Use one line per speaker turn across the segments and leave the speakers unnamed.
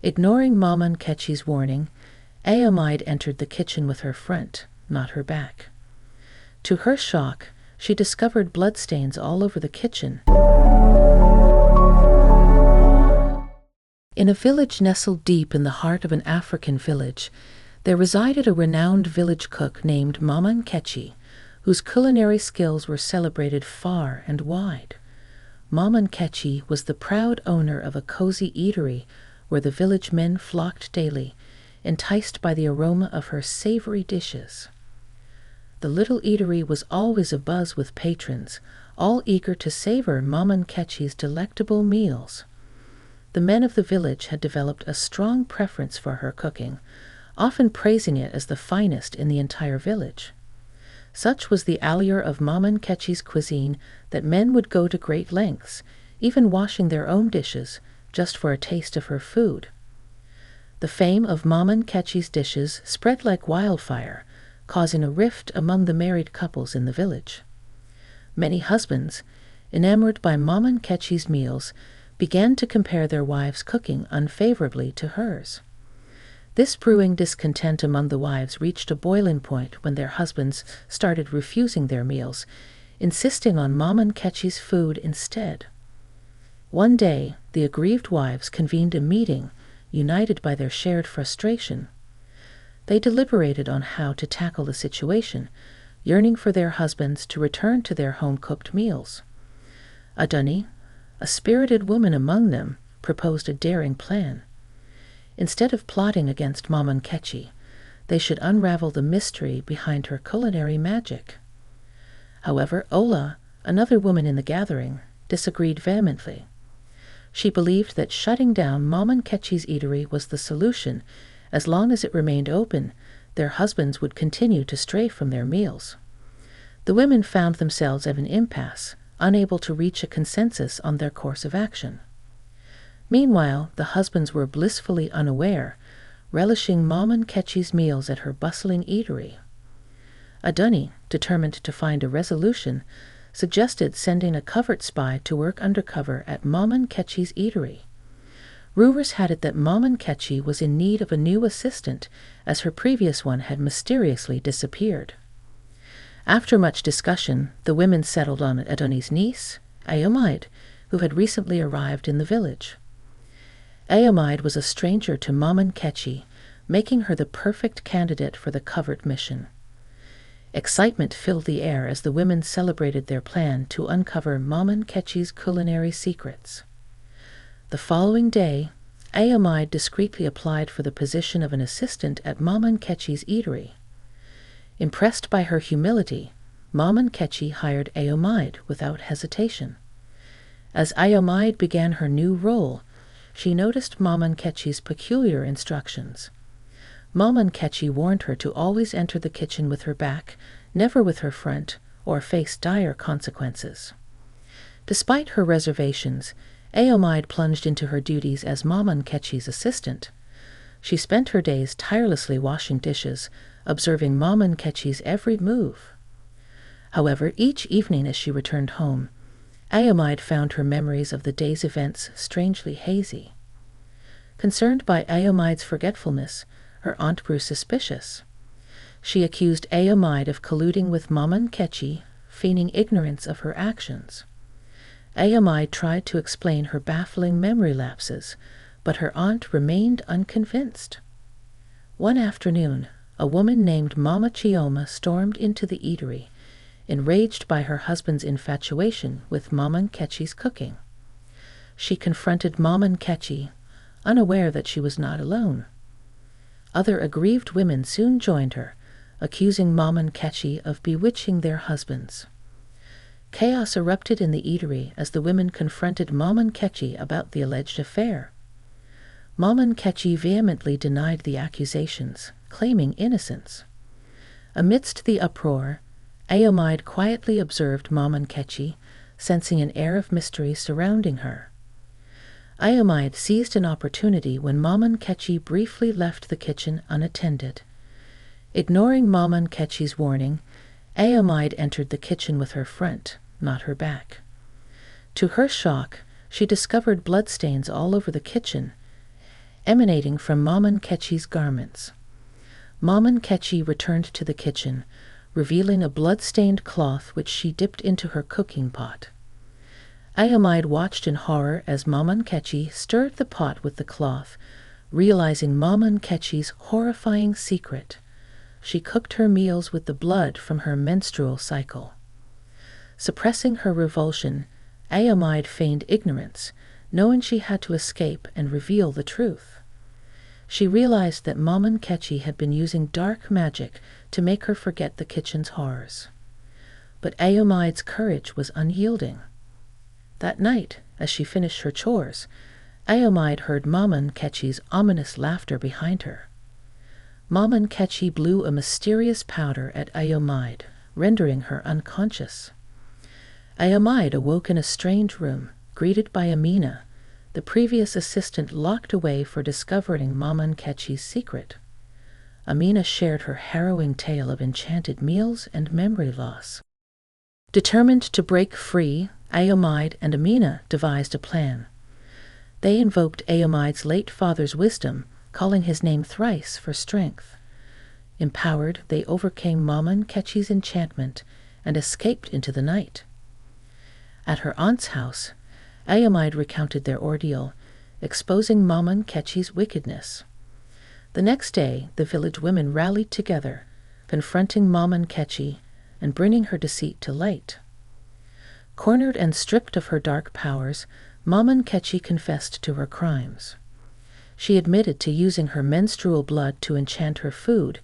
Ignoring Mama Nkechi's warning, Aomi entered the kitchen with her front, not her back. To her shock, she discovered bloodstains all over the kitchen. In a village nestled deep in the heart of an African village, there resided a renowned village cook named Mama Nkechi, whose culinary skills were celebrated far and wide. Mama Nkechi was the proud owner of a cozy eatery where the village men flocked daily, enticed by the aroma of her savory dishes. The little eatery was always abuzz with patrons, all eager to savor Mama Nkechi's delectable meals. The men of the village had developed a strong preference for her cooking, often praising it as the finest in the entire village. Such was the allure of Mama Nkechi's cuisine that men would go to great lengths, even washing their own dishes, just for a taste of her food. The fame of Mama Nkechi's dishes spread like wildfire, causing a rift among the married couples in the village. Many husbands, enamored by Mama Nkechi's meals, began to compare their wives' cooking unfavorably to hers. This brewing discontent among the wives reached a boiling point when their husbands started refusing their meals, insisting on Mama Nkechi's food instead. One day, the aggrieved wives convened a meeting, united by their shared frustration. They deliberated on how to tackle the situation, yearning for their husbands to return to their home-cooked meals. Aomi, a spirited woman among them, proposed a daring plan. Instead of plotting against Mama Nkechi, they should unravel the mystery behind her culinary magic. However, Ola, another woman in the gathering, disagreed vehemently. She believed that shutting down Mama Nkechi's eatery was the solution. As long as it remained open, their husbands would continue to stray from their meals. The women found themselves at an impasse, unable to reach a consensus on their course of action. Meanwhile, the husbands were blissfully unaware, relishing Mama Nkechi's meals at her bustling eatery. Aomi, determined to find a resolution, suggested sending a covert spy to work undercover at Mama Nkechi's eatery. Rumors had it that Mama Nkechi was in need of a new assistant, as her previous one had mysteriously disappeared. After much discussion, the women settled on Aomi's niece, Aomi, who had recently arrived in the village. Aomi was a stranger to Mama Nkechi, making her the perfect candidate for the covert mission. Excitement filled the air as the women celebrated their plan to uncover Mama Nkechi's culinary secrets. The following day, Aomi discreetly applied for the position of an assistant at Mama Nkechi's eatery. Impressed by her humility, Mama Nkechi hired Aomi without hesitation. As Aomi began her new role, she noticed Mama Nkechi's peculiar instructions. Mama Nkechi warned her to always enter the kitchen with her back, never with her front, or face dire consequences. Despite her reservations, Aomi plunged into her duties as Mama Nkechi's assistant. She spent her days tirelessly washing dishes, observing Mama Nkechi's every move. However, each evening as she returned home, Aomi found her memories of the day's events strangely hazy. Concerned by Aomi's forgetfulness, her aunt grew suspicious. She accused Aomi of colluding with Mama Nkechi, feigning ignorance of her actions. Aomi tried to explain her baffling memory lapses, but her aunt remained unconvinced. One afternoon, a woman named Mama Chioma stormed into the eatery, enraged by her husband's infatuation with Mama Nkechi's cooking. She confronted Mama Nkechi, unaware that she was not alone. Other aggrieved women soon joined her, accusing Mama Nkechi of bewitching their husbands. Chaos erupted in the eatery as the women confronted Mama Nkechi about the alleged affair. Mama Nkechi vehemently denied the accusations, claiming innocence. Amidst the uproar, Aomi quietly observed Mama Nkechi, sensing an air of mystery surrounding her. Aomi seized an opportunity when Mama Nkechi briefly left the kitchen unattended. Ignoring Mama Nkechi's warning, Aomi entered the kitchen with her front, not her back. To her shock, she discovered bloodstains all over the kitchen. emanating from Maman Ketchi's garments. Maman Ketchi returned to the kitchen, revealing a blood-stained cloth which she dipped into her cooking pot. Aomi watched in horror as Maman Ketchi stirred the pot with the cloth, realizing Maman Ketchi's horrifying secret. She cooked her meals with the blood from her menstrual cycle. Suppressing her revulsion, Aomi feigned ignorance, knowing she had to escape and reveal the truth. She realized that Maman Ketchi had been using dark magic to make her forget the kitchen's horrors. But Aomi's courage was unyielding. That night, as she finished her chores, Aomi heard Maman Ketchi's ominous laughter behind her. Maman Ketchi blew a mysterious powder at Aomi, rendering her unconscious. Aomi awoke in a strange room, greeted by Amina, the previous assistant locked away for discovering Maman Ketchi's secret. Amina shared her harrowing tale of enchanted meals and memory loss. Determined to break free, Aomi and Amina devised a plan. They invoked Aomi's late father's wisdom, calling his name thrice for strength. Empowered, they overcame Maman Ketchi's enchantment and escaped into the night. At her aunt's house, Aomi recounted their ordeal, exposing Maman Ketchi's wickedness. The next day, the village women rallied together, confronting Maman Ketchi and bringing her deceit to light. Cornered and stripped of her dark powers, Maman Ketchi confessed to her crimes. She admitted to using her menstrual blood to enchant her food,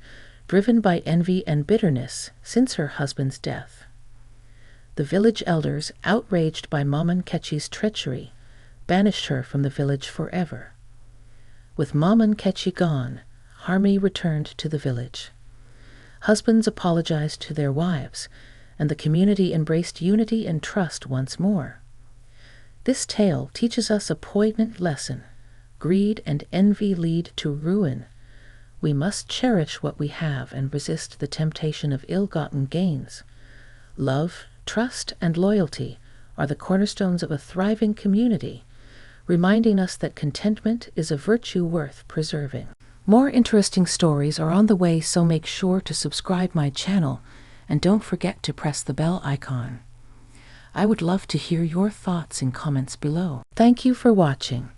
driven by envy and bitterness since her husband's death. The village elders, outraged by Maman Ketchi's treachery, banished her from the village forever. With Maman Ketchi gone, harmony returned to the village. Husbands apologized to their wives, and the community embraced unity and trust once more. This tale teaches us a poignant lesson. Greed and envy lead to ruin. We must cherish what we have and resist the temptation of ill-gotten gains. Love, trust, and loyalty are the cornerstones of a thriving community, reminding us that contentment is a virtue worth preserving. More interesting stories are on the way, so make sure to subscribe my channel and don't forget to press the bell icon. I would love to hear your thoughts in comments below. Thank you for watching.